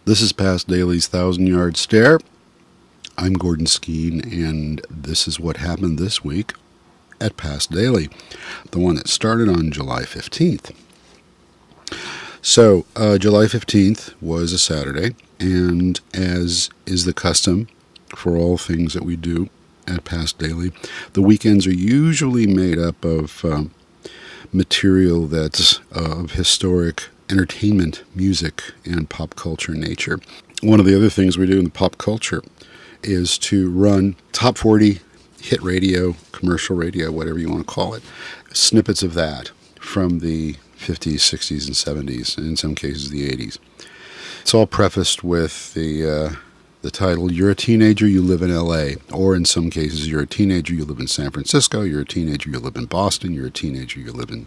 This is Past Daily's 1,000-Yard Stare. I'm Gordon Skeen, and this is what happened this week at Past Daily, the one that started on July 15th. So, July 15th was a Saturday, and as is the custom for all things that we do at Past Daily, the weekends are usually made up of material that's of historic entertainment, music, and pop culture nature. One of the other things we do in the pop culture is to run top 40 hit radio, commercial radio, whatever you want to call it, snippets of that from the 50s, 60s, and 70s, and in some cases the 80s. It's all prefaced with the title, You're a Teenager, You Live in L.A., or in some cases, You're a Teenager, You Live in San Francisco, You're a Teenager, You live in Boston, You're a Teenager, You live in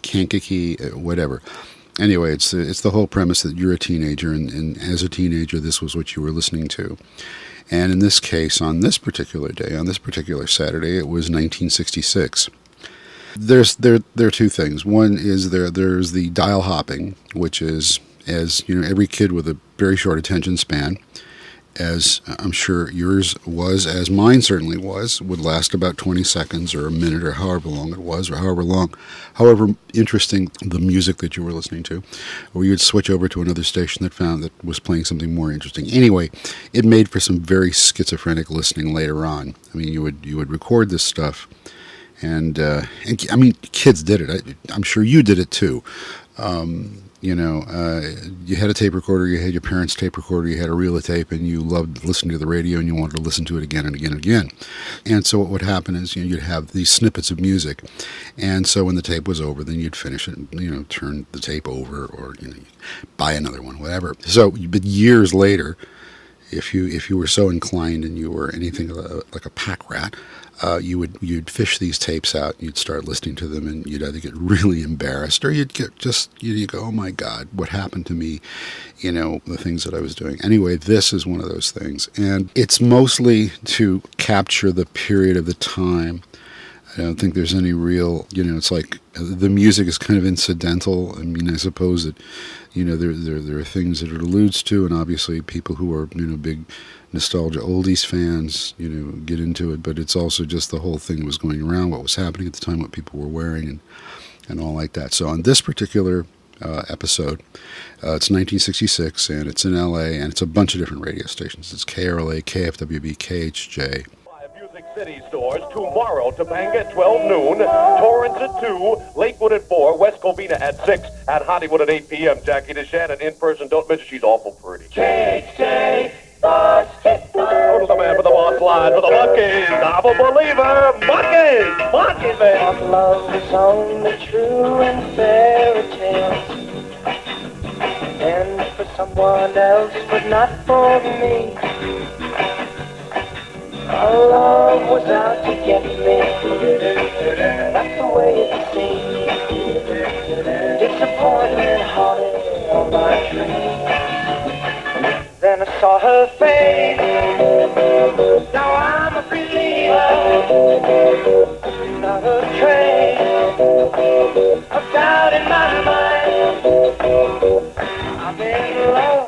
Kankakee, whatever. Anyway, it's the whole premise that you're a teenager, and as a teenager, this was what you were listening to. And in this case, on this particular day, on this particular Saturday, it was 1966. There are two things. One is there's the dial hopping, which is, as you know, every kid with a very short attention span, as I'm sure yours was, as mine certainly was, would last about 20 seconds or a minute or however long it was, or however interesting the music that you were listening to, or you would switch over to another station that was playing something more interesting. Anyway, it made for some very schizophrenic listening later on. I mean, you would record this stuff, and I mean, kids did it. I'm sure you did it too. You had a tape recorder, you had your parents' tape recorder, you had a reel of tape, and you loved listening to the radio, and you wanted to listen to it again and again and again. And so what would happen is, you'd have these snippets of music, and so when the tape was over, then you'd finish it, and, turn the tape over, or, buy another one, whatever. So, but years later, if you were so inclined and you were anything like a pack rat, you'd fish these tapes out, and you'd start listening to them, and you'd either get really embarrassed, or you'd go, oh my God, what happened to me? The things that I was doing. Anyway, this is one of those things, and it's mostly to capture the period of the time. I don't think there's any real, it's like the music is kind of incidental. I mean, I suppose that, there are things that it alludes to, and obviously people who are, big nostalgia oldies fans, get into it, but it's also just the whole thing was going around, what was happening at the time, what people were wearing, and all like that. So on this particular episode, it's 1966, and it's in L.A., and it's a bunch of different radio stations. It's KRLA, KFWB, KHJ. Music City stores tomorrow. Topanga at 12 noon, Torrance at 2, Lakewood at 4, West Covina at 6, at Hollywood at 8 p.m. Jackie DeShannon in person. Don't miss her. She's awful pretty. KJ Boss. Go to the man with the boss line for the Monkeys. I'm a believer. Monkeys, man. Our love is only true in fairy tales, and for someone else, but not for me. Our love was out to get me. That's the way it seemed. Disappointment haunted all my dreams. Then I saw her face. Now I'm a believer. Not a trace of doubt in my mind. I'm in love.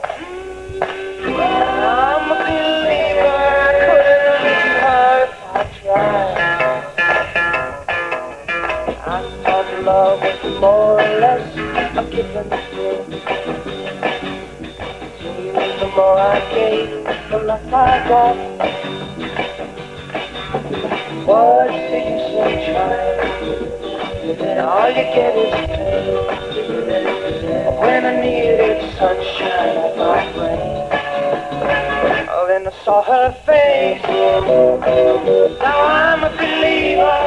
I'm a believer. I thought love was more or less a given thing. The more I gave, the less I got. What's the use in trying? Then all you get is pain. When I needed sunshine on my brain, then I saw her face. Now I'm a believer,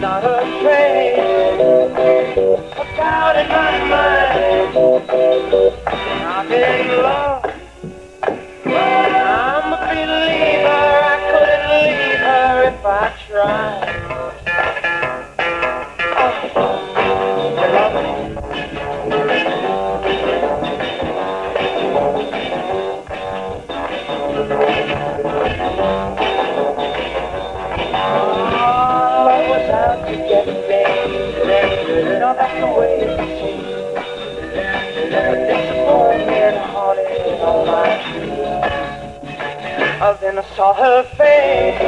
not a trace of doubt in my mind. I'm in love. I'm a believer. I couldn't leave her if I tried. You love me? Love was out to get me. No, that's the way it seems. Then I saw her face.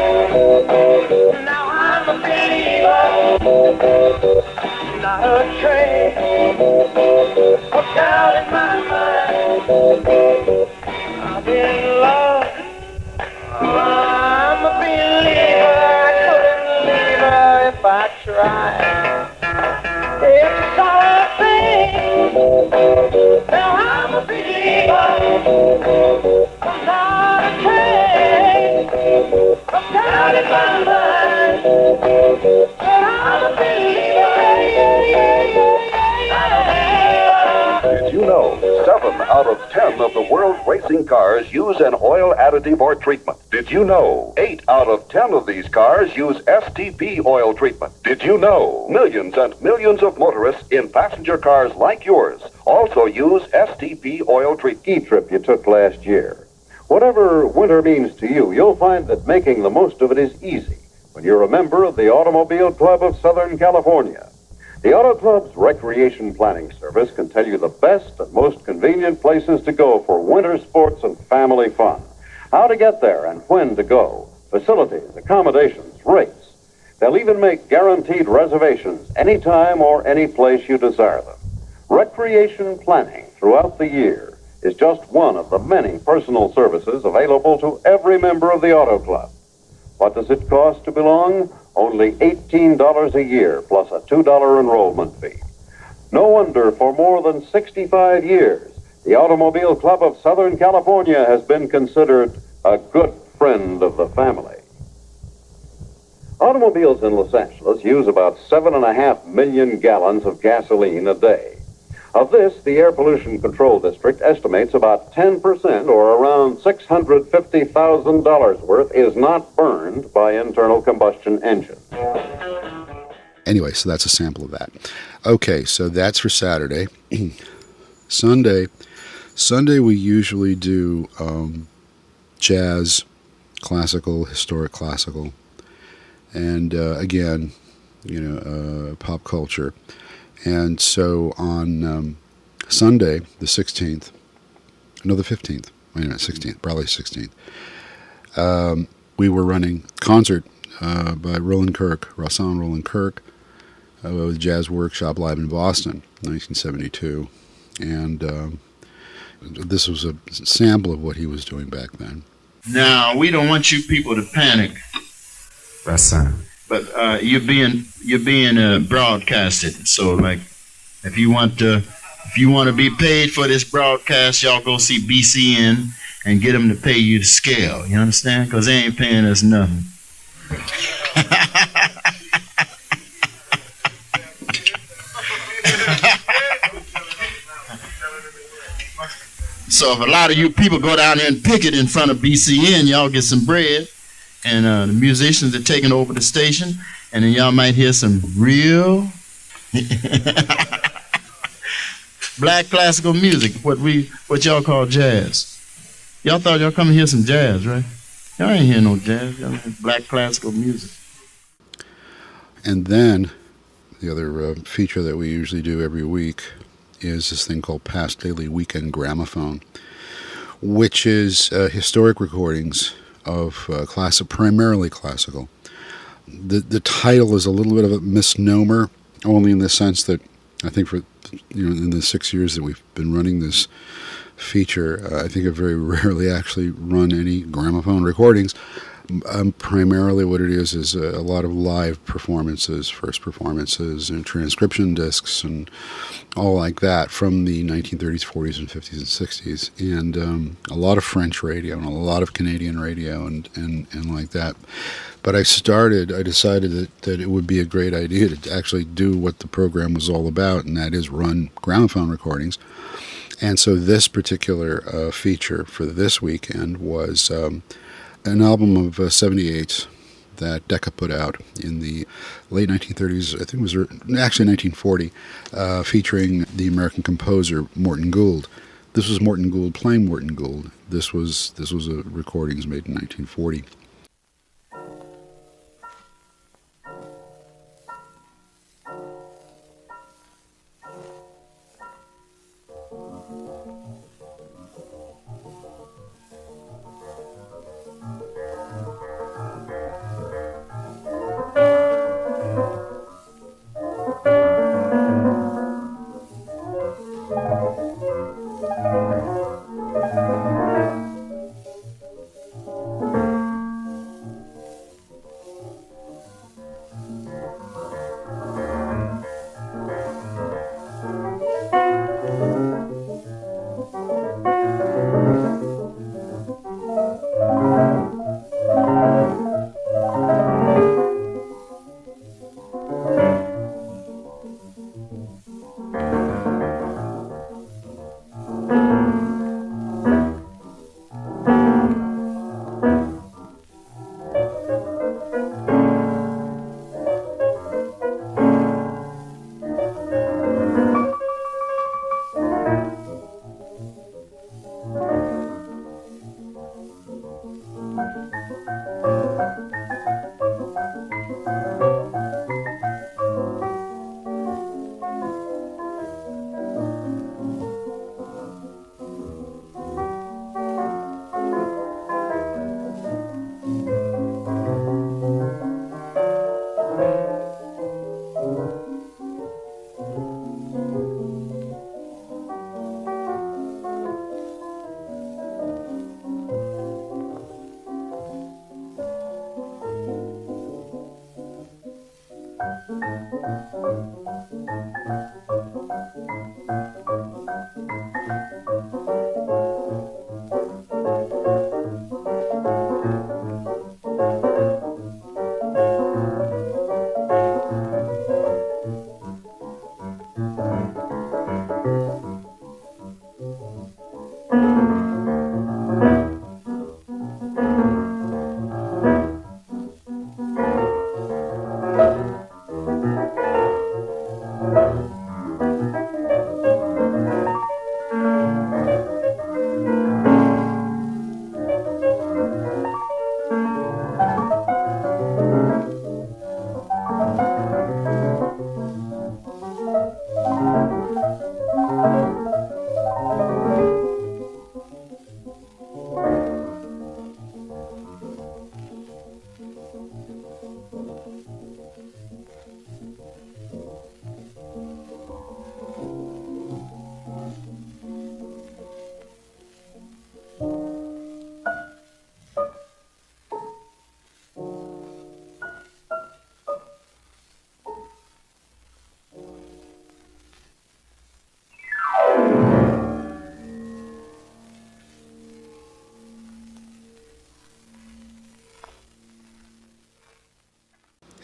Now I'm a believer, not a trace of doubt in my mind. I'm in love. I'm a believer. I couldn't leave her if I tried. If I saw her face, now I'm a believer. I'm not a trace of doubt in my mind. But I'm a believer. Did you know 7 out of 10 of the world's racing cars use an oil additive or treatment? Did you know 8 out of 10 of these cars use STP oil treatment? Did you know millions and millions of motorists in passenger cars like yours also use STP oil treatment? Ski trip you took last year. Whatever winter means to you, you'll find that making the most of it is easy when you're a member of the Automobile Club of Southern California. The Auto Club's Recreation Planning Service can tell you the best and most convenient places to go for winter sports and family fun, how to get there and when to go, facilities, accommodations, rates. They'll even make guaranteed reservations anytime or any place you desire them. Recreation planning throughout the year is just one of the many personal services available to every member of the Auto Club. What does it cost to belong? Only $18 a year plus a $2 enrollment fee. No wonder for more than 65 years, the Automobile Club of Southern California has been considered a good friend of the family. Automobiles in Los Angeles use about 7.5 million gallons of gasoline a day. Of this, the Air Pollution Control District estimates about 10%, or around $650,000 worth, is not burned by internal combustion engines. Anyway, so that's a sample of that. Okay, so that's for Saturday. Sunday we usually do jazz, classical, historic classical, and again, pop culture. And so on Sunday, the 16th, no, the 15th, wait a minute, 16th, probably 16th, we were running a concert by Rahsaan Roland Kirk, with Jazz Workshop live in Boston, 1972. And this was a sample of what he was doing back then. Now, we don't want you people to panic. Rahsaan. But you're being broadcasted. So, like, if you want to be paid for this broadcast, y'all go see BCN and get them to pay you the scale. You understand? Because they ain't paying us nothing. So if a lot of you people go down there and picket in front of BCN, y'all get some bread. And the musicians are taking over the station, and then y'all might hear some real black classical music, what y'all call jazz. Y'all thought y'all come and hear some jazz, right? Y'all ain't hear no jazz. Y'all hear black classical music. And then the other feature that we usually do every week is this thing called Past Daily Weekend Gramophone, which is historic recordings of primarily classical. The title is a little bit of a misnomer, only in the sense that I think for in the 6 years that we've been running this feature, I think I've very rarely actually run any gramophone recordings. Primarily what it is a lot of live performances, first performances, and transcription discs and all like that from the 1930s, 40s, and 50s and 60s, and a lot of French radio and a lot of Canadian radio and like that. But I decided that it would be a great idea to actually do what the program was all about, and that is run gramophone recordings. And so this particular feature for this weekend was an album of 78 that Decca put out in the late 1930s, I think it was actually 1940, featuring the American composer Morton Gould. This was Morton Gould playing Morton Gould. This was a recordings made in 1940.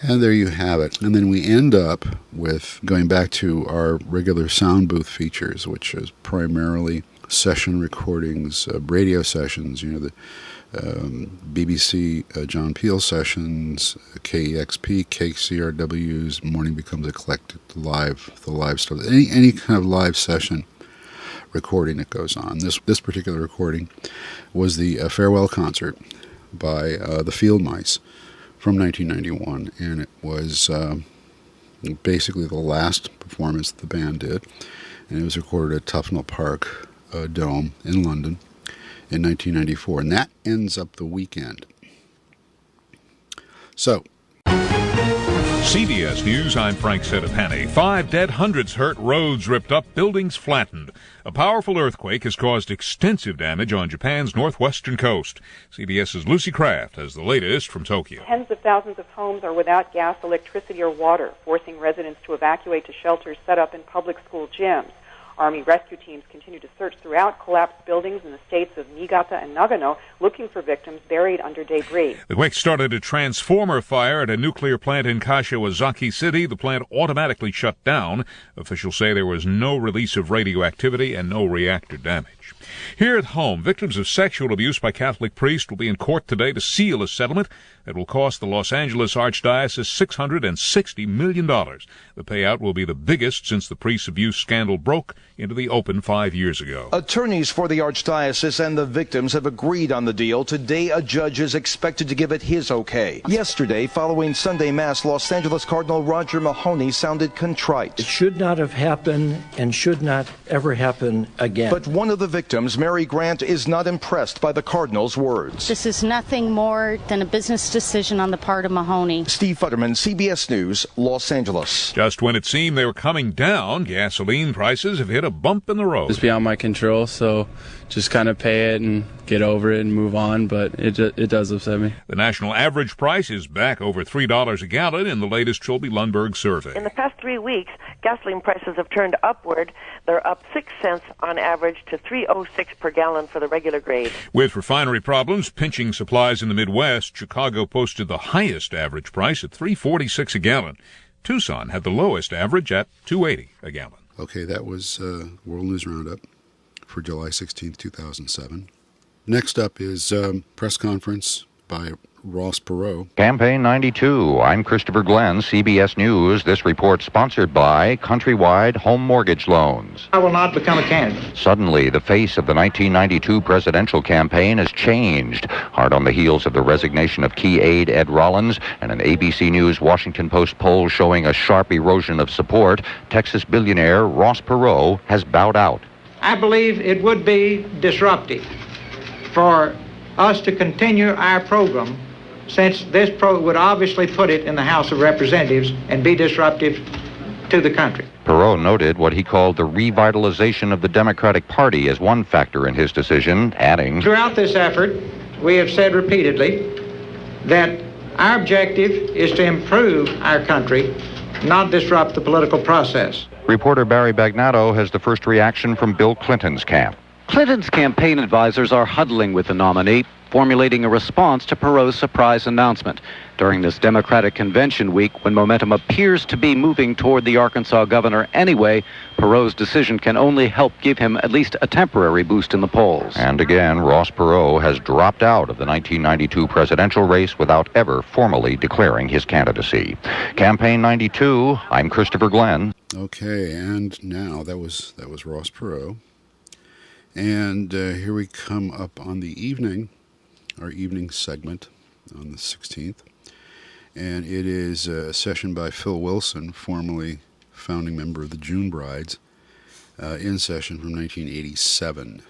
And there you have it. And then we end up with going back to our regular sound booth features, which is primarily session recordings, radio sessions, the BBC John Peel sessions, KEXP, KCRW's Morning Becomes Eclectic, the live stuff, any kind of live session recording that goes on. This particular recording was the farewell concert by the Field Mice from 1991, and it was basically the last performance the band did, and it was recorded at Tufnell Park Dome in London in 1994, and that ends up the weekend. So, CBS News, I'm Frank Sedapani. 5 dead, hundreds hurt, roads ripped up, buildings flattened. A powerful earthquake has caused extensive damage on Japan's northwestern coast. CBS's Lucy Kraft has the latest from Tokyo. Tens of thousands of homes are without gas, electricity, or water, forcing residents to evacuate to shelters set up in public school gyms. Army rescue teams continue to search throughout collapsed buildings in the states of Niigata and Nagano, looking for victims buried under debris. The quake started a transformer fire at a nuclear plant in Kashiwazaki City. The plant automatically shut down. Officials say there was no release of radioactivity and no reactor damage. Here at home, victims of sexual abuse by Catholic priests will be in court today to seal a settlement that will cost the Los Angeles Archdiocese $660 million. The payout will be the biggest since the priest abuse scandal broke into the open 5 years ago. Attorneys for the Archdiocese and the victims have agreed on the deal. Today, a judge is expected to give it his okay. Yesterday, following Sunday Mass, Los Angeles Cardinal Roger Mahoney sounded contrite. It should not have happened and should not ever happen again. But one of the victims, Mary Grant, is not impressed by the Cardinal's words. This is nothing more than a business decision on the part of Mahoney. Steve Futterman, CBS News, Los Angeles. Just when it seemed they were coming down, gasoline prices have hit hit a bump in the road. It's beyond my control, so just kind of pay it and get over it and move on, but it does upset me. The national average price is back over $3 a gallon in the latest Trilby-Lundberg survey. In the past 3 weeks, gasoline prices have turned upward. They're up 6 cents on average to $3.06 per gallon for the regular grade. With refinery problems pinching supplies in the Midwest, Chicago posted the highest average price at $3.46 a gallon. Tucson had the lowest average at $2.80 a gallon. Okay, that was World News Roundup for July 16th, 2007. Next up is press conference by Ross Perot. Campaign 92. I'm Christopher Glenn, CBS News. This report sponsored by Countrywide Home Mortgage Loans. I will not become a candidate. Suddenly, the face of the 1992 presidential campaign has changed. Hard on the heels of the resignation of key aide Ed Rollins and an ABC News Washington Post poll showing a sharp erosion of support, Texas billionaire Ross Perot has bowed out. I believe it would be disruptive for us to continue our program, since this would obviously put it in the House of Representatives and be disruptive to the country. Perot noted what he called the revitalization of the Democratic Party as one factor in his decision, adding, throughout this effort, we have said repeatedly that our objective is to improve our country, not disrupt the political process. Reporter Barry Bagnatto has the first reaction from Bill Clinton's camp. Clinton's campaign advisors are huddling with the nominee, formulating a response to Perot's surprise announcement. During this Democratic convention week, when momentum appears to be moving toward the Arkansas governor anyway, Perot's decision can only help give him at least a temporary boost in the polls. And again, Ross Perot has dropped out of the 1992 presidential race without ever formally declaring his candidacy. Campaign 92, I'm Christopher Glenn. Okay, and now that was Ross Perot. And here we come up on the evening, our evening segment on the 16th. And it is a session by Phil Wilson, formerly founding member of the June Brides, in session from 1987.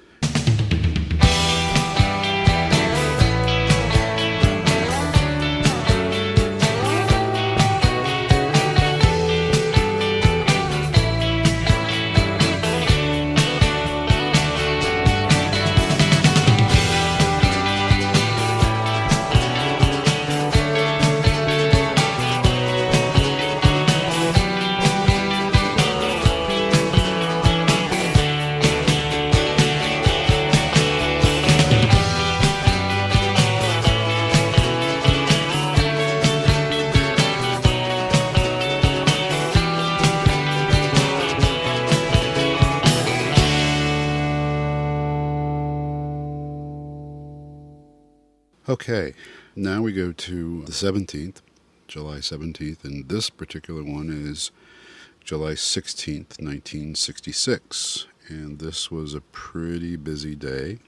Okay, now we go to the 17th, July 17th, and this particular one is July 16th, 1966. And this was a pretty busy day.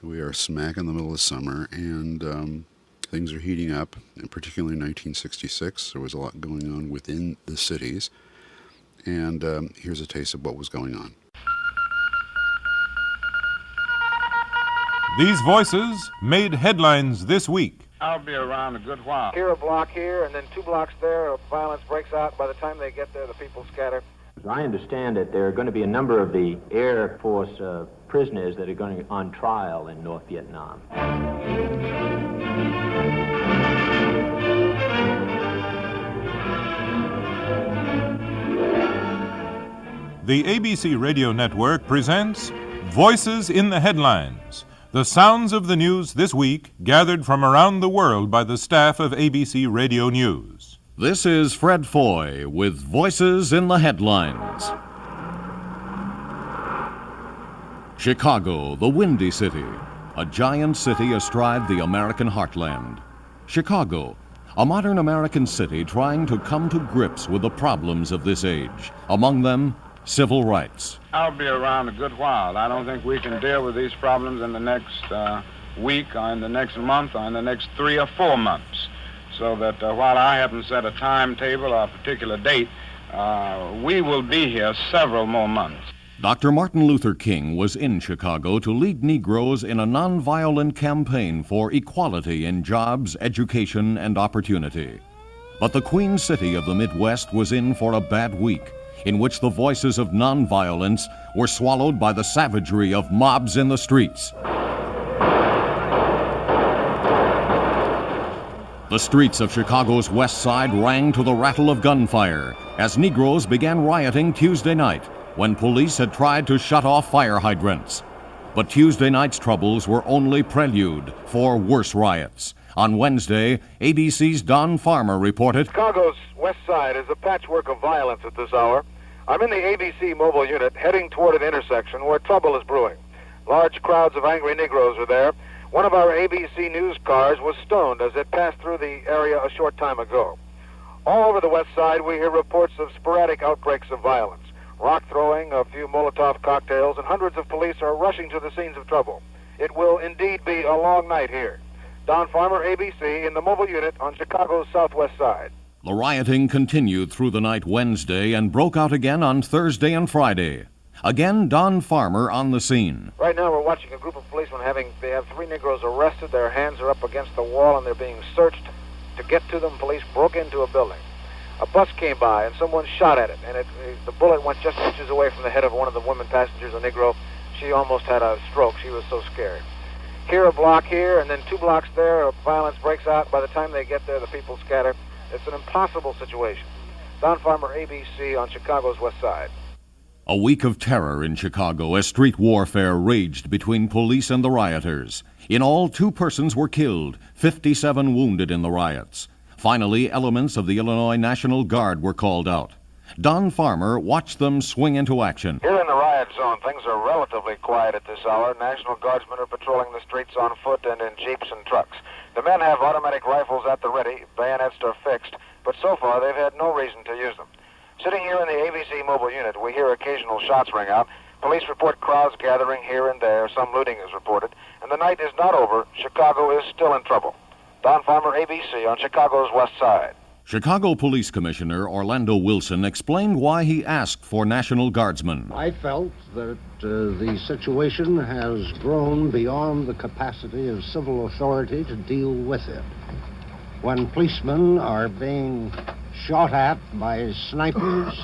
We are smack in the middle of summer, and things are heating up, and particularly in 1966. There was a lot going on within the cities. And here's a taste of what was going on. These voices made headlines this week. I'll be around a good while. Here a block here, and then 2 blocks there. Violence breaks out. By the time they get there, the people scatter. I understand that there are going to be a number of the Air Force prisoners that are going on trial in North Vietnam. The ABC Radio Network presents Voices in the Headlines. The sounds of the news this week, gathered from around the world by the staff of ABC Radio News. This is Fred Foy with Voices in the Headlines. Chicago, the Windy City, a giant city astride the American heartland. Chicago, a modern American city trying to come to grips with the problems of this age. Among them, civil rights. I'll be around a good while. I don't think we can deal with these problems in the next week or in the next month or in the next 3 or 4 months. So that while I haven't set a timetable or a particular date, we will be here several more months. Dr. Martin Luther King was in Chicago to lead Negroes in a nonviolent campaign for equality in jobs, education, and opportunity. But the Queen City of the Midwest was in for a bad week. in which the voices of nonviolence were swallowed by the savagery of mobs in the streets. The streets of Chicago's West Side rang to the rattle of gunfire as Negroes began rioting Tuesday night when police had tried to shut off fire hydrants. But Tuesday night's troubles were only prelude for worse riots. On Wednesday, ABC's Don Farmer reported, Chicago's West Side is a patchwork of violence at this hour. I'm in the ABC mobile unit heading toward an intersection where trouble is brewing. Large crowds of angry Negroes are there. One of our ABC News cars was stoned as it passed through the area a short time ago. All over the West Side, we hear reports of sporadic outbreaks of violence. Rock throwing, a few Molotov cocktails, and hundreds of police are rushing to the scenes of trouble. It will indeed be a long night here. Don Farmer, ABC, in the mobile unit on Chicago's Southwest Side. The rioting continued through the night Wednesday and broke out again on Thursday and Friday. Again, Don Farmer on the scene. Right now we're watching a group of policemen they have 3 Negroes arrested. Their hands are up against the wall and they're being searched. To get to them, police broke into a building. A bus came by and someone shot at it, and the bullet went just inches away from the head of one of the women passengers, a Negro. She almost had a stroke. She was so scared. Here a block here, and then 2 blocks there, violence breaks out. By the time they get there, the people scatter. It's an impossible situation. Don Farmer, ABC, on Chicago's West Side. A week of terror in Chicago as street warfare raged between police and the rioters. In all, 2 persons were killed, 57 wounded in the riots. Finally, elements of the Illinois National Guard were called out. Don Farmer watched them swing into action. Here in the riot zone, things are relatively quiet at this hour. National Guardsmen are patrolling the streets on foot and in jeeps and trucks. The men have automatic rifles at the ready, bayonets are fixed, but so far they've had no reason to use them. Sitting here in the ABC mobile unit, we hear occasional shots ring out. Police report crowds gathering here and there. Some looting is reported. And the night is not over. Chicago is still in trouble. Don Farmer, ABC, on Chicago's West Side. Chicago Police Commissioner Orlando Wilson explained why he asked for National Guardsmen. I felt that the situation has grown beyond the capacity of civil authority to deal with it. When policemen are being shot at by snipers,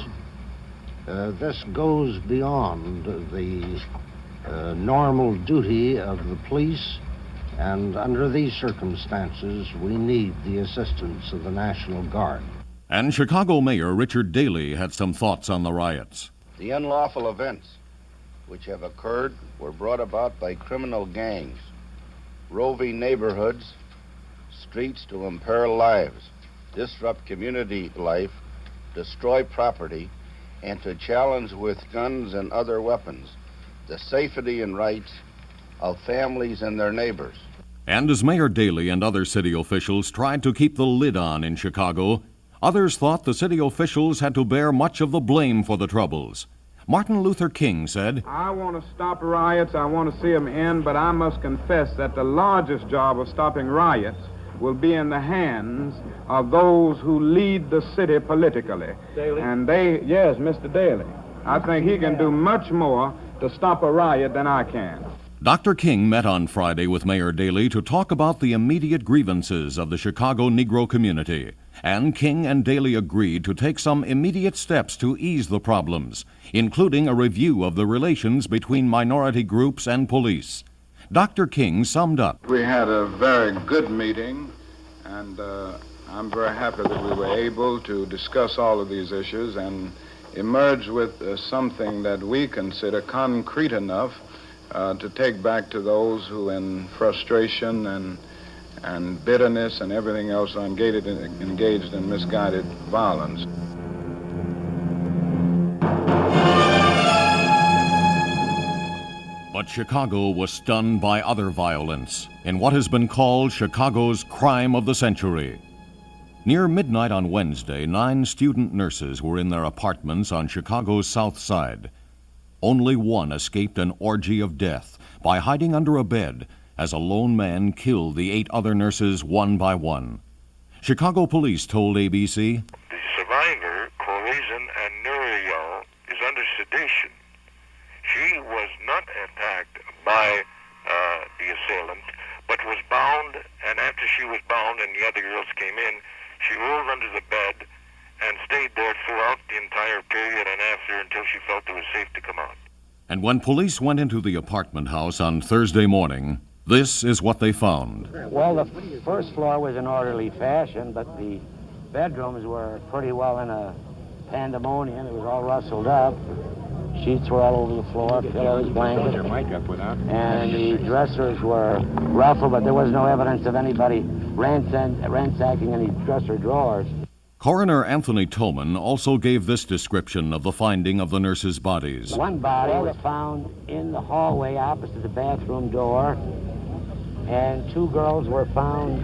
this goes beyond the normal duty of the police, and under these circumstances, we need the assistance of the National Guard. And Chicago Mayor Richard Daley had some thoughts on the riots. The unlawful events which have occurred were brought about by criminal gangs, roving neighborhoods, streets to imperil lives, disrupt community life, destroy property, and to challenge with guns and other weapons the safety and rights of families and their neighbors. And as Mayor Daley and other city officials tried to keep the lid on in Chicago, others thought the city officials had to bear much of the blame for the troubles. Martin Luther King said, I want to stop riots, I want to see them end, but I must confess that the largest job of stopping riots will be in the hands of those who lead the city politically. Daley? And yes, Mr. Daley. I think he can do much more to stop a riot than I can. Dr. King met on Friday with Mayor Daley to talk about the immediate grievances of the Chicago Negro community. And King and Daley agreed to take some immediate steps to ease the problems, including a review of the relations between minority groups and police. Dr. King summed up. We had a very good meeting, and I'm very happy that we were able to discuss all of these issues and emerge with something that we consider concrete enough to take back to those who in frustration and bitterness and everything else are engaged in misguided violence. But Chicago was stunned by other violence in what has been called Chicago's crime of the century. Near midnight on Wednesday, 9 student nurses were in their apartments on Chicago's South Side. Only one escaped an orgy of death by hiding under a bed as a lone man killed the 8 other nurses one by one. Chicago police told ABC, the survivor, Corazon Anuriel, is under sedation. She was not attacked by the assailant, but was bound, and after she was bound and the other girls came in, she rolled under the bed and stayed there throughout the entire period, and she felt it was safe to come out. And when police went into the apartment house on Thursday morning, this is what they found. Well, the first floor was in orderly fashion, but the bedrooms were pretty well in a pandemonium. It was all rustled up. Sheets were all over the floor, pillows, blankets. And the dressers were ruffled, but there was no evidence of anybody ransacking any dresser drawers. Coroner Anthony Tolman also gave this description of the finding of the nurses' bodies. One body was found in the hallway opposite the bathroom door, and two girls were found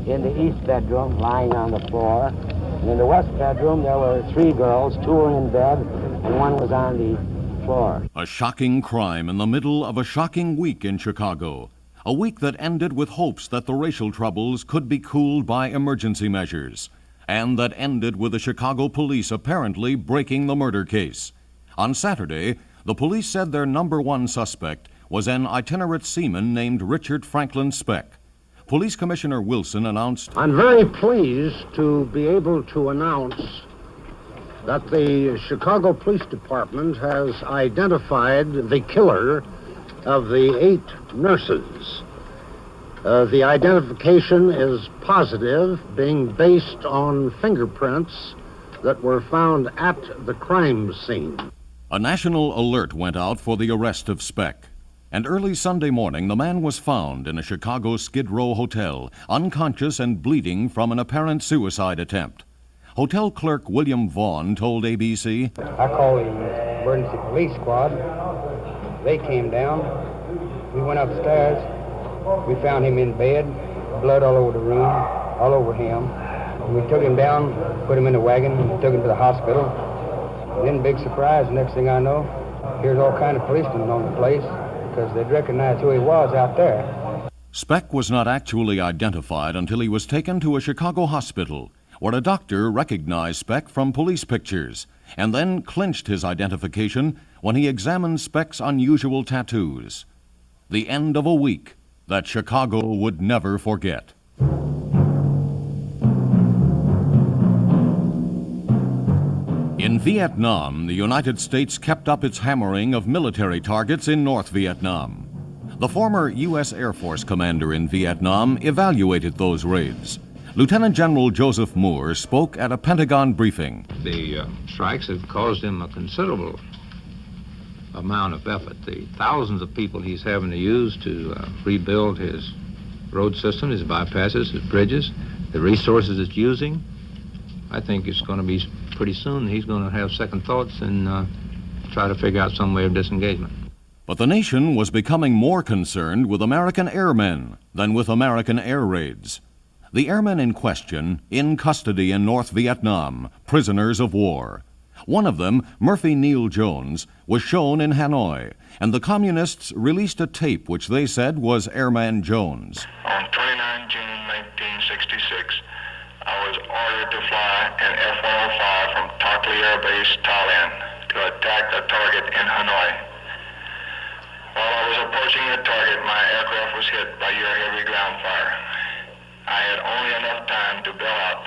in the east bedroom lying on the floor. And in the west bedroom, there were three girls. Two were in bed, and one was on the floor. A shocking crime in the middle of a shocking week in Chicago. A week that ended with hopes that the racial troubles could be cooled by emergency measures, and that ended with the Chicago police apparently breaking the murder case. On Saturday, the police said their number one suspect was an itinerant seaman named Richard Franklin Speck. Police Commissioner Wilson announced, "I'm very pleased to be able to announce that the Chicago Police Department has identified the killer of the 8 nurses. The identification is positive, being based on fingerprints that were found at the crime scene." A national alert went out for the arrest of Speck. And early Sunday morning, the man was found in a Chicago Skid Row hotel, unconscious and bleeding from an apparent suicide attempt. Hotel clerk William Vaughn told ABC, "I called the emergency police squad. They came down. We went upstairs. We found him in bed, blood all over the room, all over him. We took him down, put him in the wagon, and took him to the hospital. And then, big surprise, next thing I know, here's all kind of policemen on the place because they'd recognize who he was out there." Speck was not actually identified until he was taken to a Chicago hospital, where a doctor recognized Speck from police pictures, and then clinched his identification when he examined Speck's unusual tattoos. The end of a week that Chicago would never forget. In Vietnam, the United States kept up its hammering of military targets in North Vietnam. The former U.S. Air Force commander in Vietnam evaluated those raids. Lieutenant General Joseph Moore spoke at a Pentagon briefing. The strikes have caused him a considerable amount of effort. The thousands of people he's having to use to rebuild his road system, his bypasses, his bridges, the resources it's using. I think it's going to be pretty soon he's going to have second thoughts and try to figure out some way of disengagement. But the nation was becoming more concerned with American airmen than with American air raids. The airmen in question, in custody in North Vietnam, prisoners of war. One of them, Murphy Neal Jones, was shown in Hanoi, and the communists released a tape which they said was Airman Jones. On 29 June 1966, I was ordered to fly an F-105 from Tak Ly Air Base, Thailand, to attack a target in Hanoi. While I was approaching the target, my aircraft was hit by your heavy ground fire. I had only enough time to bail out,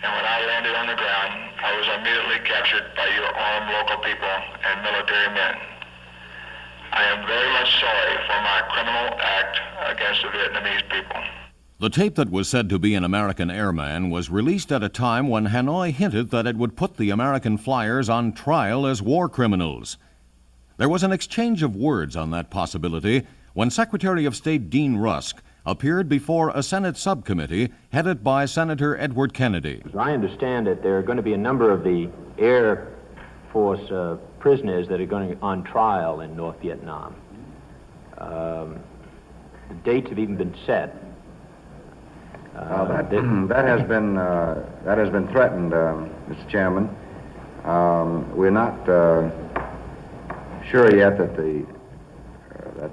and when I landed on the ground, I was immediately captured by your armed local people and military men. I am very much sorry for my criminal act against the Vietnamese people. The tape that was said to be an American airman was released at a time when Hanoi hinted that it would put the American flyers on trial as war criminals. There was an exchange of words on that possibility when Secretary of State Dean Rusk appeared before a Senate subcommittee headed by Senator Edward Kennedy. As I understand it, there are going to be a number of the Air Force prisoners that are going on trial in North Vietnam. The dates have even been set. That has been threatened, Mr. Chairman. We're not sure yet that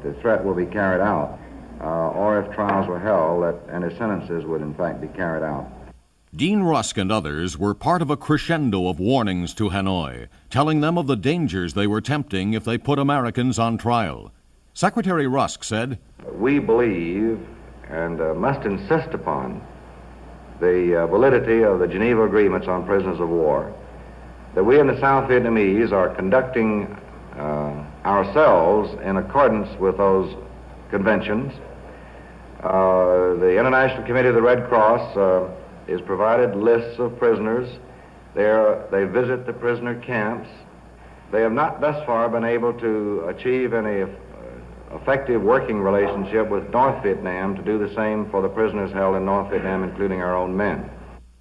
the threat will be carried out, or if trials were held, that any sentences would in fact be carried out. Dean Rusk and others were part of a crescendo of warnings to Hanoi, telling them of the dangers they were tempting if they put Americans on trial. Secretary Rusk said, "We believe and must insist upon the validity of the Geneva Agreements on prisoners of war. that we in the South Vietnamese are conducting ourselves in accordance with those conventions. The International Committee of the Red Cross is provided lists of prisoners. They visit the prisoner camps. They have not thus far been able to achieve any effective working relationship with North Vietnam to do the same for the prisoners held in North Vietnam, including our own men.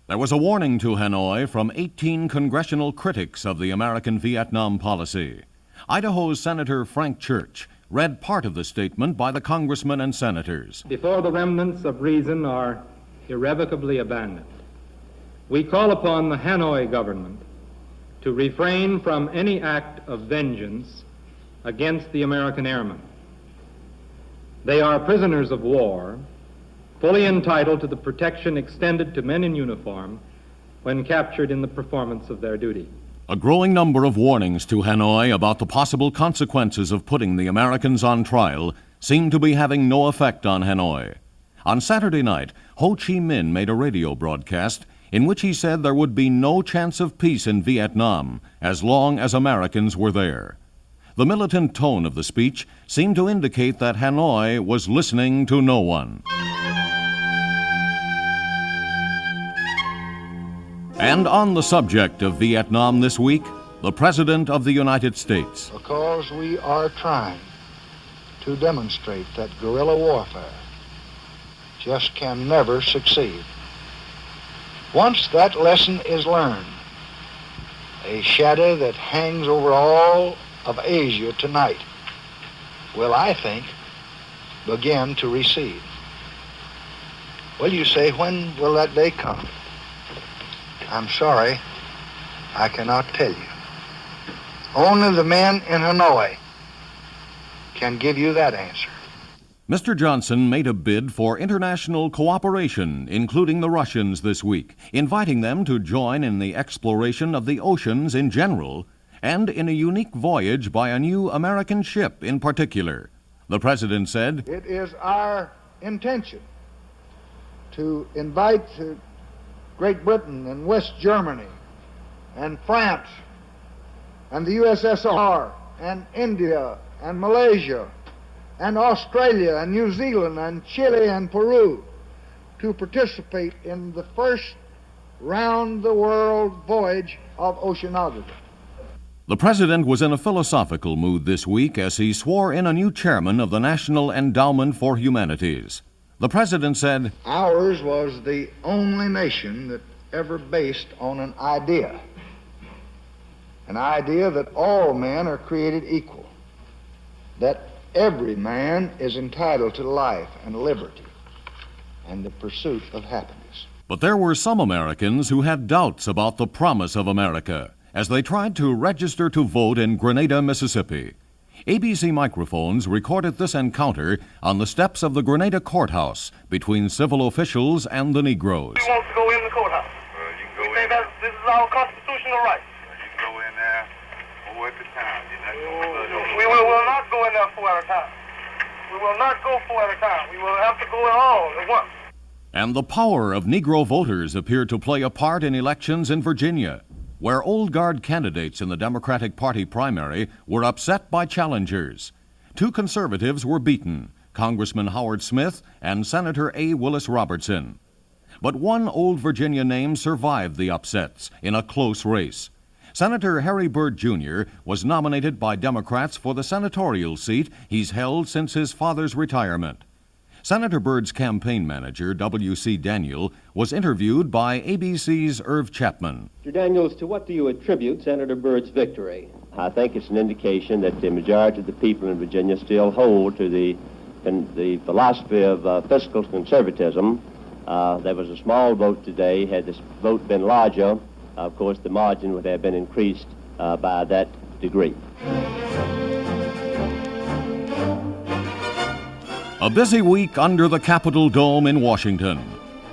There was a warning to Hanoi from 18 congressional critics of the American Vietnam policy. Idaho's Senator Frank Church read part of the statement by the congressmen and senators. Before the remnants of reason are irrevocably abandoned, we call upon the Hanoi government to refrain from any act of vengeance against the American airmen. They are prisoners of war, fully entitled to the protection extended to men in uniform when captured in the performance of their duty. A growing number of warnings to Hanoi about the possible consequences of putting the Americans on trial seem to be having no effect on Hanoi. On Saturday night, Ho Chi Minh made a radio broadcast in which he said there would be no chance of peace in Vietnam as long as Americans were there. The militant tone of the speech seemed to indicate that Hanoi was listening to no one. And on the subject of Vietnam this week, the President of the United States. Because we are trying to demonstrate that guerrilla warfare just can never succeed. Once that lesson is learned, a shadow that hangs over all of Asia tonight will, I think, begin to recede. Well, you say, when will that day come? I'm sorry, I cannot tell you. Only the men in Hanoi can give you that answer. Mr. Johnson made a bid for international cooperation, including the Russians this week, inviting them to join in the exploration of the oceans in general and in a unique voyage by a new American ship in particular. The President said, "It is our intention to invite Great Britain and West Germany and France and the USSR and India and Malaysia and Australia and New Zealand and Chile and Peru to participate in the first round-the-world voyage of oceanography." The President was in a philosophical mood this week as he swore in a new chairman of the National Endowment for Humanities. The President said, "Ours was the only nation that ever based on an idea that all men are created equal, that every man is entitled to life and liberty and the pursuit of happiness." But there were some Americans who had doubts about the promise of America as they tried to register to vote in Grenada, Mississippi. ABC microphones recorded this encounter on the steps of the Grenada courthouse between civil officials and the Negroes. Who wants to go in the courthouse? You can go we think that this is our constitutional right. You can go in there 4 at a time. We will not go in there 4 at a time. We will not go 4 at a time. We will have to go in all at once. And the power of Negro voters appeared to play a part in elections in Virginia, where old guard candidates in the Democratic Party primary were upset by challengers. 2 conservatives were beaten, Congressman Howard Smith and Senator A. Willis Robertson. But one old Virginia name survived the upsets in a close race. Senator Harry Byrd, Jr. was nominated by Democrats for the senatorial seat he's held since his father's retirement. Senator Byrd's campaign manager, W.C. Daniel, was interviewed by ABC's Irv Chapman. Mr. Daniels, to what do you attribute Senator Byrd's victory? I think it's an indication that the majority of the people in Virginia still hold to the philosophy of fiscal conservatism. There was a small vote today. Had this vote been larger, of course, the margin would have been increased by that degree. A busy week under the Capitol dome in Washington.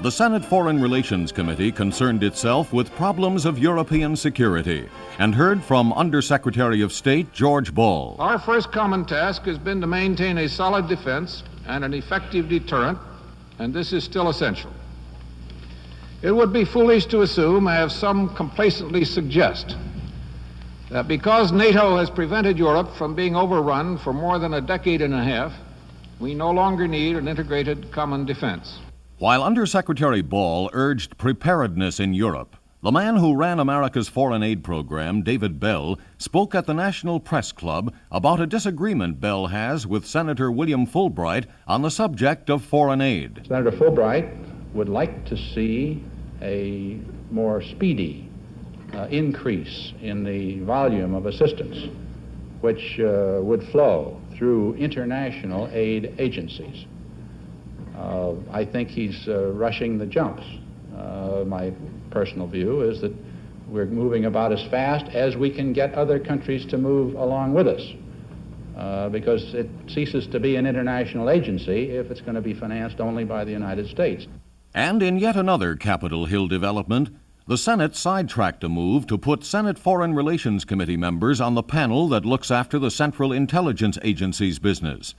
The Senate Foreign Relations Committee concerned itself with problems of European security and heard from Undersecretary of State George Ball. Our first common task has been to maintain a solid defense and an effective deterrent, and this is still essential. It would be foolish to assume, as some complacently suggest, that because NATO has prevented Europe from being overrun for more than a decade and a half, we no longer need an integrated common defense. While Undersecretary Ball urged preparedness in Europe, the man who ran America's foreign aid program, David Bell, spoke at the National Press Club about a disagreement Bell has with Senator William Fulbright on the subject of foreign aid. Senator Fulbright would like to see a more speedy increase in the volume of assistance, which would flow through international aid agencies. I think he's rushing the jumps. My personal view is that we're moving about as fast as we can get other countries to move along with us, because it ceases to be an international agency if it's going to be financed only by the United States. And in yet another Capitol Hill development, the Senate sidetracked a move to put Senate Foreign Relations Committee members on the panel that looks after the Central Intelligence Agency's business.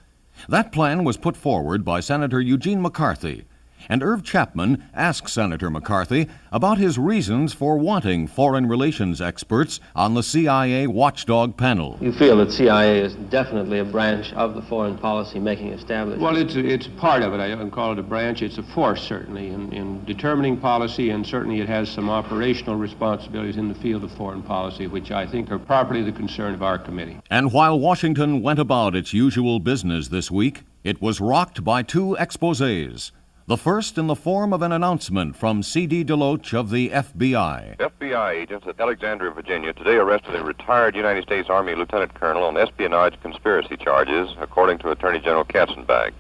That plan was put forward by Senator Eugene McCarthy, and Irv Chapman asked Senator McCarthy about his reasons for wanting foreign relations experts on the CIA watchdog panel. You feel that CIA is definitely a branch of the foreign policy-making establishment? Well, it's part of it. I don't call it a branch. It's a force, certainly, in determining policy, and certainly it has some operational responsibilities in the field of foreign policy, which I think are properly the concern of our committee. And while Washington went about its usual business this week, it was rocked by two exposés. The first in the form of an announcement from C.D. Deloach of the FBI. FBI agents at Alexandria, Virginia, today arrested a retired United States Army lieutenant colonel on espionage conspiracy charges, according to Attorney General Katzenbach.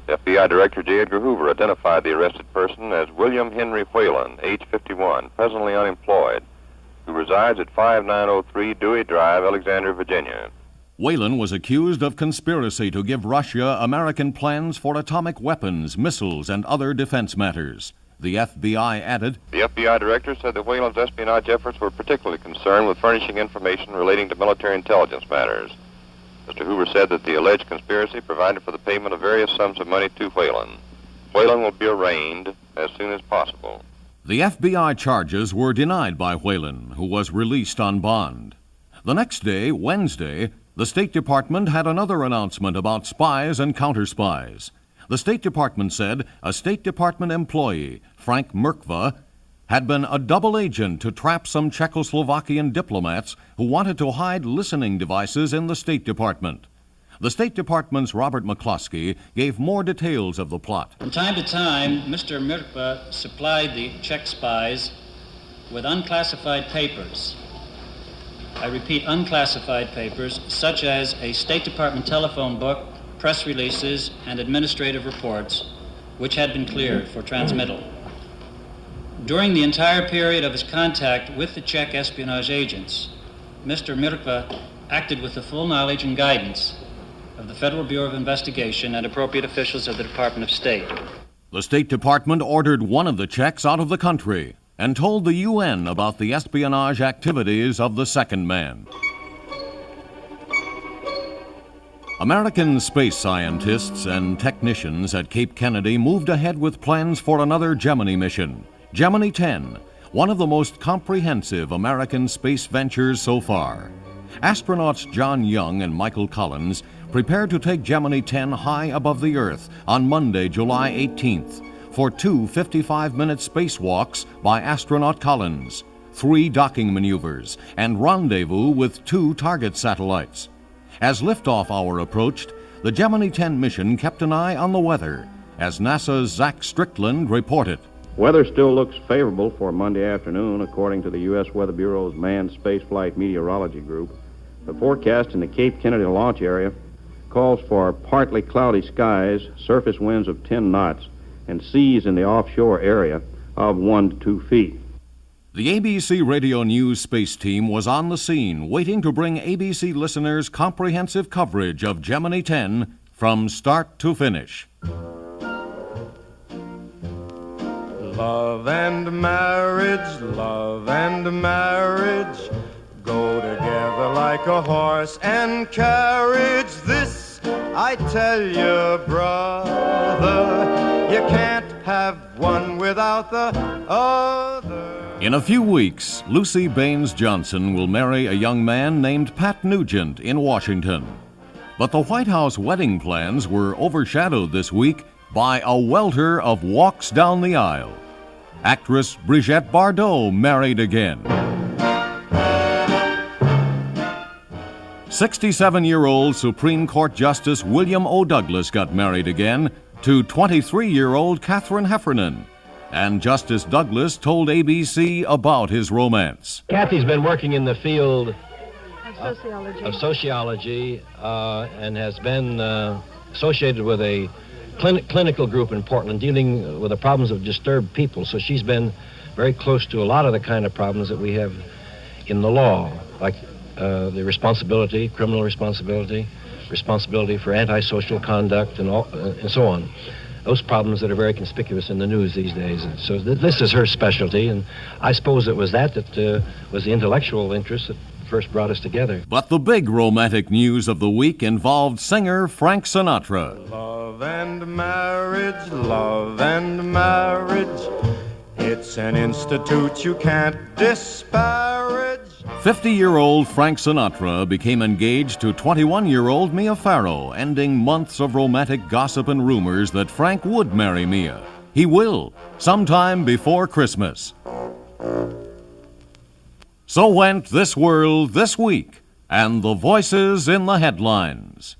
FBI Director J. Edgar Hoover identified the arrested person as William Henry Whalen, age 51, presently unemployed, who resides at 5903 Dewey Drive, Alexandria, Virginia. Whalen was accused of conspiracy to give Russia American plans for atomic weapons, missiles, and other defense matters. The FBI added, The FBI director said that Whalen's espionage efforts were particularly concerned with furnishing information relating to military intelligence matters. Mr. Hoover said that the alleged conspiracy provided for the payment of various sums of money to Whalen. Whalen will be arraigned as soon as possible. The FBI charges were denied by Whalen, who was released on bond. The next day, Wednesday, the State Department had another announcement about spies and counter-spies. The State Department said a State Department employee, Frank Merkva, had been a double agent to trap some Czechoslovakian diplomats who wanted to hide listening devices in the State Department. The State Department's Robert McCloskey gave more details of the plot. From time to time, Mr. Merkva supplied the Czech spies with unclassified papers. I repeat, unclassified papers, such as a State Department telephone book, press releases, and administrative reports, which had been cleared for transmittal. During the entire period of his contact with the Czech espionage agents, Mr. Merkva acted with the full knowledge and guidance of the Federal Bureau of Investigation and appropriate officials of the Department of State. The State Department ordered one of the Czechs out of the country and told the UN about the espionage activities of the second man. American space scientists and technicians at Cape Kennedy moved ahead with plans for another Gemini mission, Gemini 10, one of the most comprehensive American space ventures so far. Astronauts John Young and Michael Collins prepared to take Gemini 10 high above the Earth on Monday, July 18th, for two 55-minute spacewalks by astronaut Collins, 3 docking maneuvers, and rendezvous with 2 target satellites. As liftoff hour approached, the Gemini 10 mission kept an eye on the weather, as NASA's Zach Strickland reported. Weather still looks favorable for Monday afternoon, according to the U.S. Weather Bureau's Manned Spaceflight Meteorology Group. The forecast in the Cape Kennedy launch area calls for partly cloudy skies, surface winds of 10 knots, and seas in the offshore area of 1 to 2 feet. The ABC Radio News space team was on the scene, waiting to bring ABC listeners comprehensive coverage of Gemini 10 from start to finish. Love and marriage go together like a horse and carriage. This I tell you, brother, you can't have one without the other. In a few weeks, Lucy Baines Johnson will marry a young man named Pat Nugent in Washington. But the White House wedding plans were overshadowed this week by a welter of walks down the aisle. Actress Brigitte Bardot married again. 67-year-old Supreme Court Justice William O. Douglas got married again to 23-year-old Katharine Heffernan. And Justice Douglas told ABC about his romance. Kathy's been working in the field of sociology and has been associated with a clinical group in Portland dealing with the problems of disturbed people. So she's been very close to a lot of the kind of problems that we have in the law, like the responsibility, criminal responsibility, responsibility for antisocial conduct, and so on. Those problems that are very conspicuous in the news these days. And so this is her specialty, and I suppose it was that was the intellectual interest that first brought us together. But the big romantic news of the week involved singer Frank Sinatra. Love and marriage, love and marriage. It's an institute you can't disparage. 50-year-old Frank Sinatra became engaged to 21-year-old Mia Farrow, ending months of romantic gossip and rumors that Frank would marry Mia. He will, sometime before Christmas. So went this world this week, and the voices in the headlines.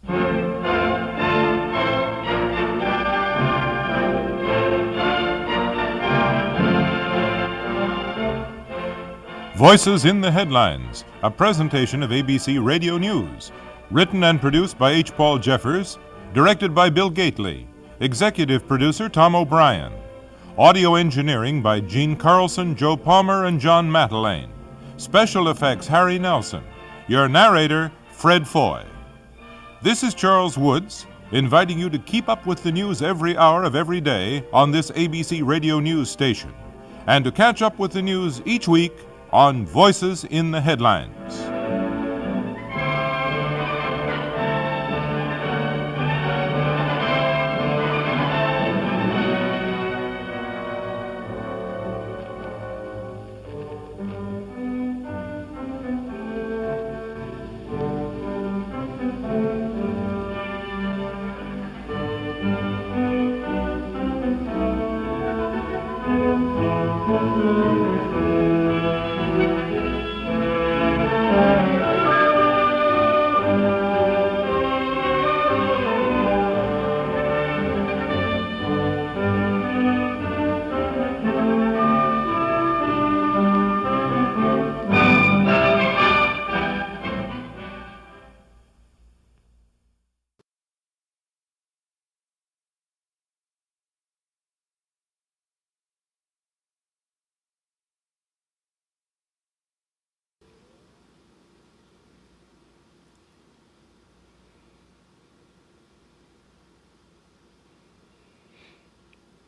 Voices in the Headlines, a presentation of ABC Radio News. Written and produced by H. Paul Jeffers, directed by Bill Gately, executive producer Tom O'Brien. Audio engineering by Gene Carlson, Joe Palmer, and John Mattelaine. Special effects Harry Nelson. Your narrator, Fred Foy. This is Charles Woods, inviting you to keep up with the news every hour of every day on this ABC Radio News station, and to catch up with the news each week on Voices in the Headlines.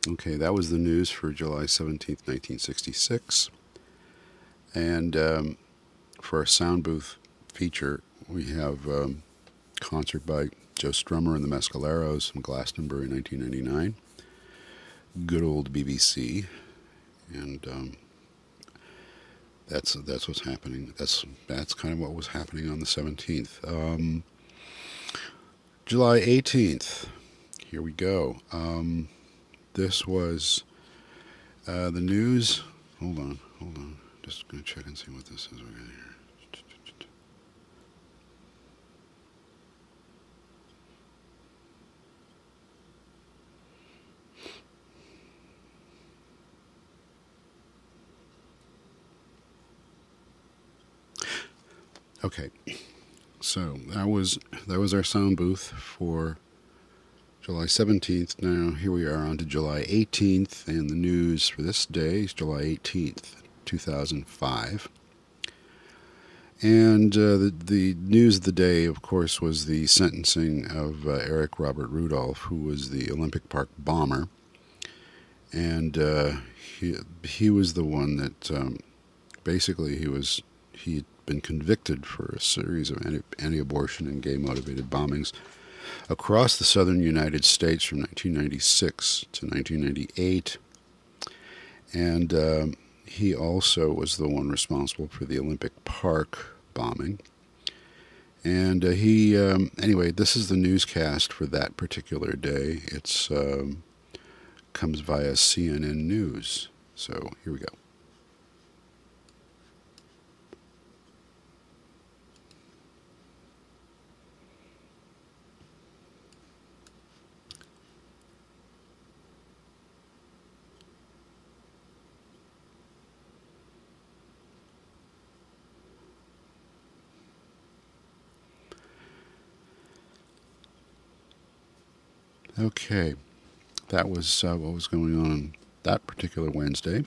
Okay, that was the news for July 17th, 1966. And for our sound booth feature, we have a concert by Joe Strummer and the Mescaleros from Glastonbury, 1999. Good old BBC. And that's what's happening. That's kind of what was happening on the 17th. July 18th. Here we go. This was the news. Hold on. Just going to check and see what this is we're getting here. Okay, so that was our sound booth for July 17th. Now, here we are on to July 18th, and the news for this day is July 18th, 2005. And the news of the day, of course, was the sentencing of Eric Robert Rudolph, who was the Olympic Park bomber. And he was the one that basically he had been convicted for a series of anti-abortion and gay-motivated bombings across the southern United States from 1996 to 1998. And He also was the one responsible for the Olympic Park bombing. And anyway, this is the newscast for that particular day. It's comes via CNN News. So here we go. Okay, that was what was going on that particular Wednesday.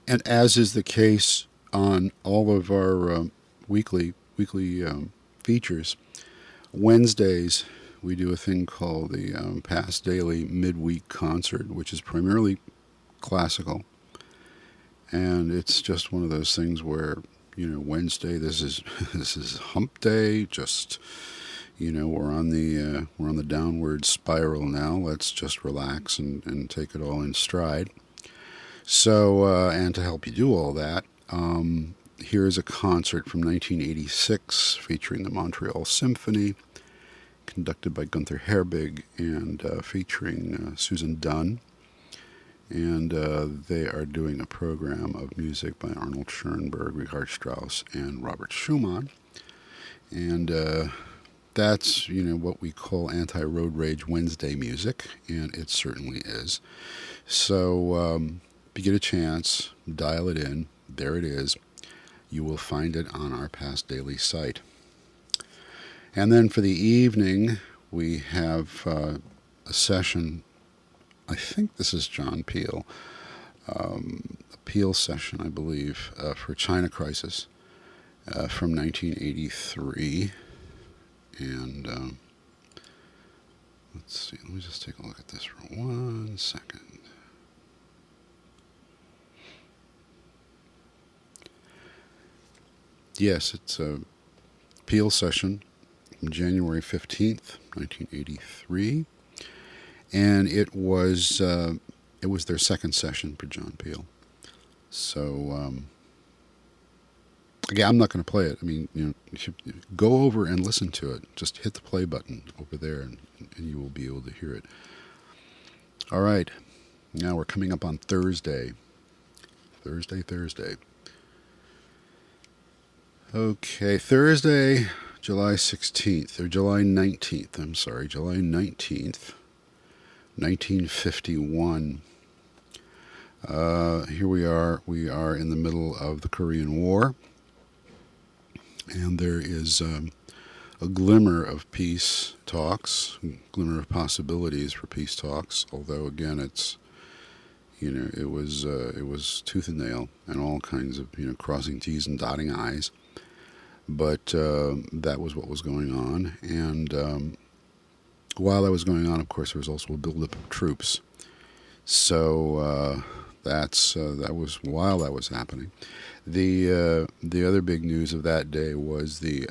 And as is the case on all of our weekly features, Wednesdays we do a thing called the Past Daily Midweek Concert, which is primarily classical. And it's just one of those things where, Wednesday, this is hump day, just... we're on the downward spiral now. Let's just relax and take it all in stride. So, and to help you do all that, here's a concert from 1986 featuring the Montreal Symphony, conducted by Gunther Herbig and featuring Susan Dunn. And they are doing a program of music by Arnold Schoenberg, Richard Strauss, and Robert Schumann. And that's, what we call anti-road rage Wednesday music, and it certainly is. So if you get a chance, dial it in. There it is. You will find it on our Past Daily site. And then for the evening, we have a session. I think this is John Peel. A Peel session, I believe, for China Crisis from 1983. And let's see, let me just take a look at this for 1 second. Yes, it's a Peel session from January 15th, 1983. And it was their second session for John Peel. So, again, I'm not going to play it. I mean, you should go over and listen to it. Just hit the play button over there, and you will be able to hear it. All right. Now we're coming up on Thursday. Thursday. Okay, Thursday, July 16th, or July 19th, I'm sorry, July 19th, 1951. Here we are in the middle of the Korean War. And there is a glimmer of peace talks, a glimmer of possibilities for peace talks. Although again, it's it was tooth and nail and all kinds of crossing T's and dotting I's. But that was what was going on. And while that was going on, of course, there was also a buildup of troops. So that was while that was happening. The other big news of that day was the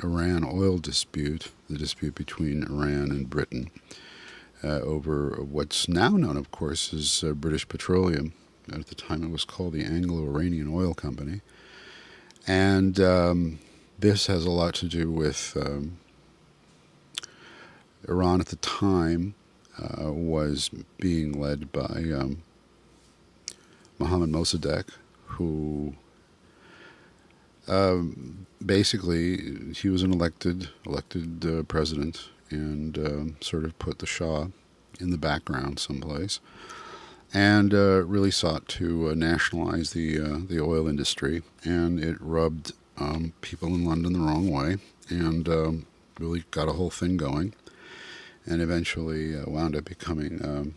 Iran oil dispute, the dispute between Iran and Britain over what's now known, of course, as British Petroleum. At the time it was called the Anglo-Iranian Oil Company. And this has a lot to do with Iran at the time was being led by Mohammad Mossadegh, who basically he was an elected president and sort of put the Shah in the background someplace, and really sought to nationalize the oil industry, and it rubbed people in London the wrong way, and really got a whole thing going, and eventually wound up becoming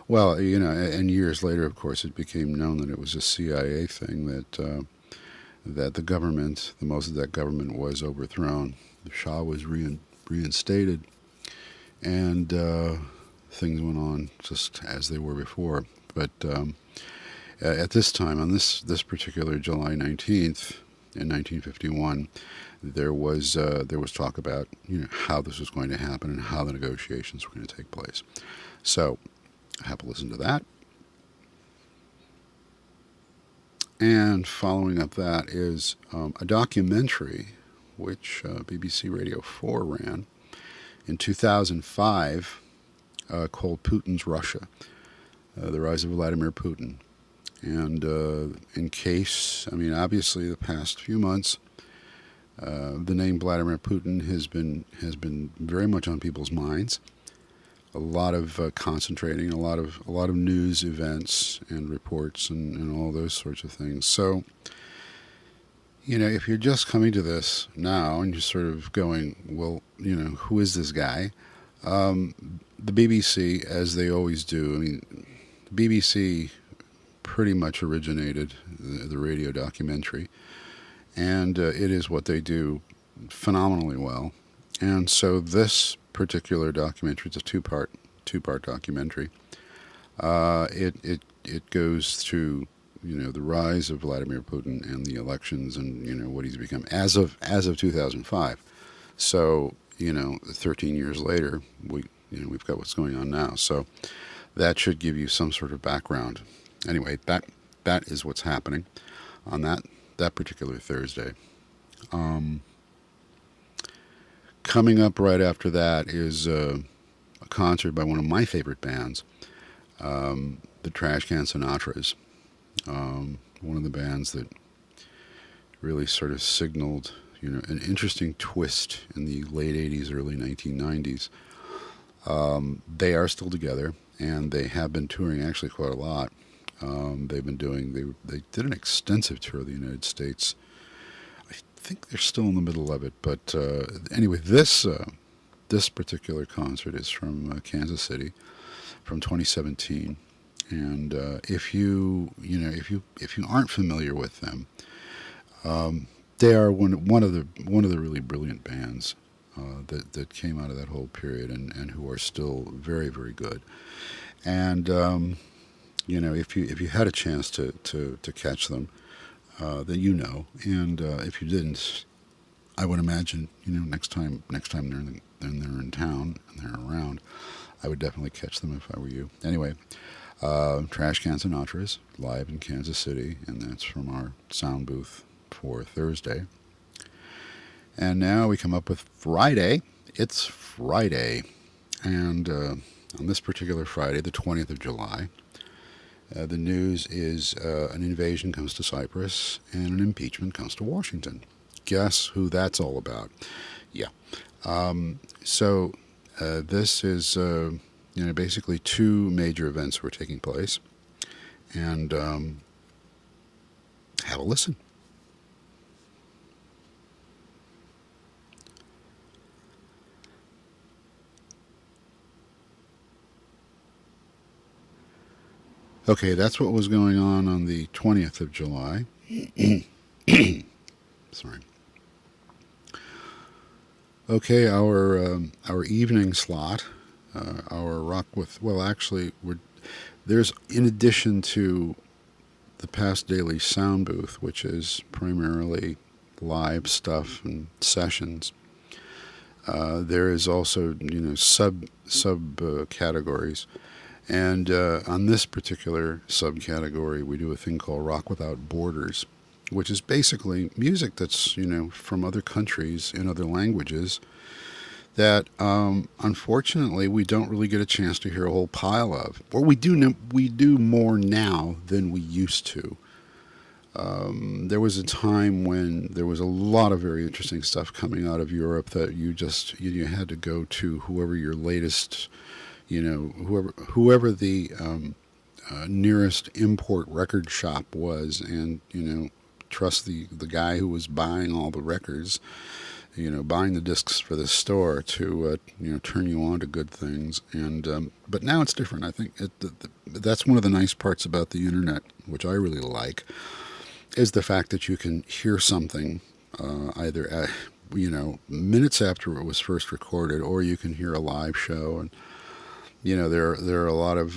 well, and years later, of course, it became known that it was a CIA thing, that the government, the Mossadegh government, was overthrown. The Shah was reinstated, and things went on just as they were before. But at this time, on this particular July 19th in 1951, there was talk about how this was going to happen and how the negotiations were going to take place. So have a listen to that, And following up that is a documentary which BBC Radio 4 ran in 2005 called Putin's Russia, The Rise of Vladimir Putin. And in case, I mean, obviously the past few months, the name Vladimir Putin has been very much on people's minds. A lot of concentrating, a lot of news events and reports and all those sorts of things. So, you know, if you're just coming to this now and you're sort of going, well, you know, who is this guy? The BBC, as they always do, I mean, the BBC pretty much originated the radio documentary, and it is what they do phenomenally well. And so this particular documentary, it's a two-part documentary. It goes through, you know, the rise of Vladimir Putin and the elections and, you know, what he's become as of 2005. So, you know, 13 years later, we've got what's going on now. So that should give you some sort of background. Anyway, that is what's happening on that particular Thursday. Coming up right after that is a concert by one of my favorite bands, the Trashcan Sinatras, one of the bands that really sort of signaled, you know, an interesting twist in the late 80s, early 1990s. They are still together, and they have been touring actually quite a lot. They did an extensive tour of the United States. I think they're still in the middle of it, but anyway, this particular concert is from Kansas City, from 2017. And if you aren't familiar with them, they are one of the really brilliant bands that came out of that whole period, and who are still very, very good. And you know, if you had a chance to catch them, then you know. And if you didn't, I would imagine, you know, next time they're in town and they're around, I would definitely catch them if I were you. Anyway, Trashcan Sinatras live in Kansas City, and that's from our sound booth for Thursday. And now we come up with Friday. It's Friday, and on this particular Friday, the 20th of July, the news is an invasion comes to Cyprus and an impeachment comes to Washington. Guess who that's all about? Yeah. So this is, you know, basically two major events were taking place. And have a listen. Okay, that's what was going on the 20th of July. Sorry. Okay, our evening slot, our rock with, well, actually, there's, in addition to the past daily sound booth, which is primarily live stuff and sessions, there is also, you know, sub categories. And on this particular subcategory, we do a thing called Rock Without Borders, which is basically music that's, you know, from other countries in other languages that, unfortunately, we don't really get a chance to hear a whole pile of. Or we do more now than we used to. There was a time when there was a lot of very interesting stuff coming out of Europe that you had to go to whoever your latest, you know, whoever the nearest import record shop was, and, you know, trust the guy who was buying all the records, you know, buying the discs for the store to, you know, turn you on to good things. And but now it's different. I think that's one of the nice parts about the internet, which I really like, is the fact that you can hear something either you know, minutes after it was first recorded, or you can hear a live show. And you know, there are a lot of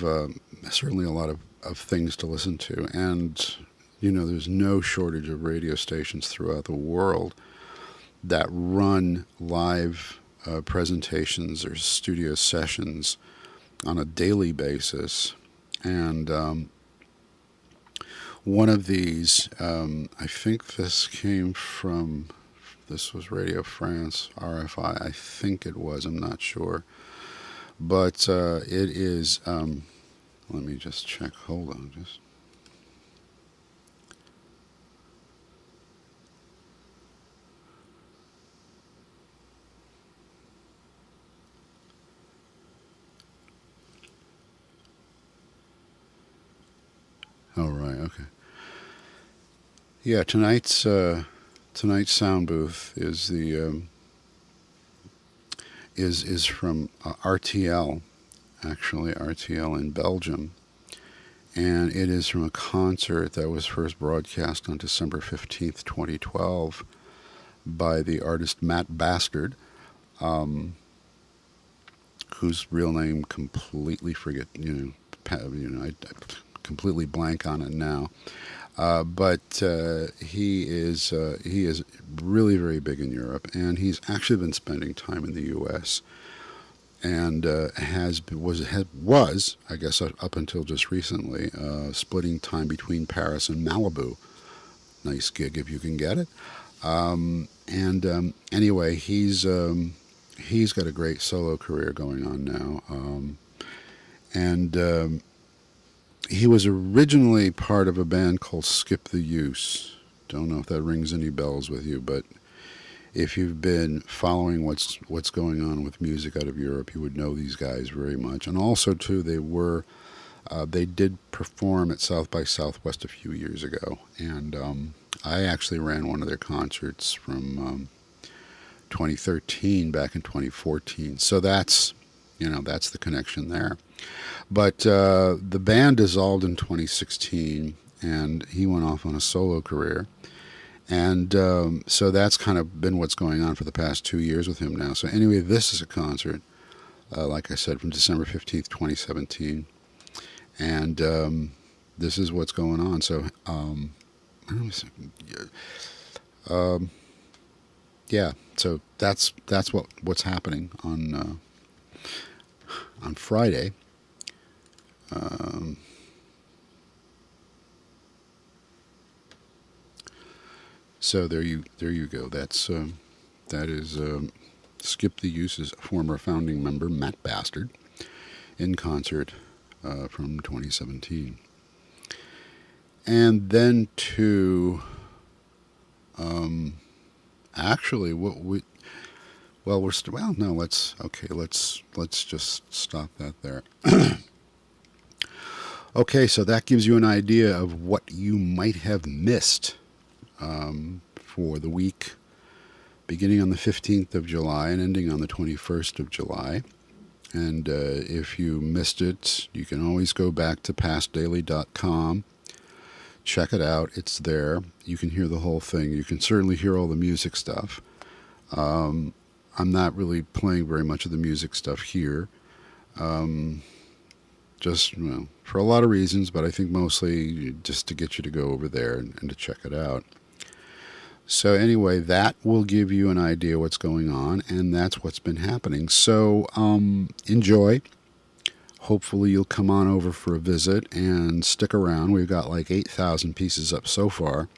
certainly a lot of things to listen to, and you know, there's no shortage of radio stations throughout the world that run live presentations or studio sessions on a daily basis. And one of these, I think this was Radio France, RFI, I think it was, I'm not sure. But it is, let me just check, hold on, just. Oh, right, okay. Yeah, tonight's sound booth is the is from RTL, actually RTL in Belgium, and it is from a concert that was first broadcast on December 15th, 2012, by the artist Matt Bastard, whose real name completely forget, I completely blank on it now. But he is really very big in Europe, and he's actually been spending time in the U.S. and was I guess up until just recently splitting time between Paris and Malibu. Nice gig if you can get it. Anyway, he's got a great solo career going on now, he was originally part of a band called Skip the Use. Don't know if that rings any bells with you, but if you've been following what's going on with music out of Europe, you would know these guys very much. And also, too, they did perform at South by Southwest a few years ago, and I actually ran one of their concerts from 2013 back in 2014. So that's the connection there. But the band dissolved in 2016, and he went off on a solo career. And so that's kind of been what's going on for the past 2 years with him now. So anyway, this is a concert, like I said, from December 15th, 2017. And this is what's going on. So, yeah, so that's what's happening on Friday. So there you go. That is Skip the Use's former founding member Matt Bastard in concert from 2017. And then to actually let's just stop that there. Okay, so that gives you an idea of what you might have missed for the week beginning on the 15th of July and ending on the 21st of July. And if you missed it, you can always go back to pastdaily.com. Check it out. It's there. You can hear the whole thing. You can certainly hear all the music stuff. I'm not really playing very much of the music stuff here. Just for a lot of reasons, but I think mostly just to get you to go over there and to check it out. So anyway, that will give you an idea what's going on, and that's what's been happening. So enjoy. Hopefully you'll come on over for a visit and stick around. We've got like 8,000 pieces up so far,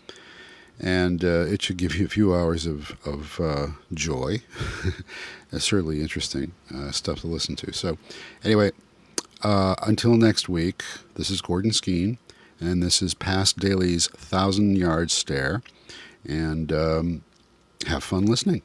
and it should give you a few hours of joy. It's certainly interesting stuff to listen to. So anyway, until next week, this is Gordon Skeen, and this is Past Daily's 1,000 Yard Stare, and have fun listening.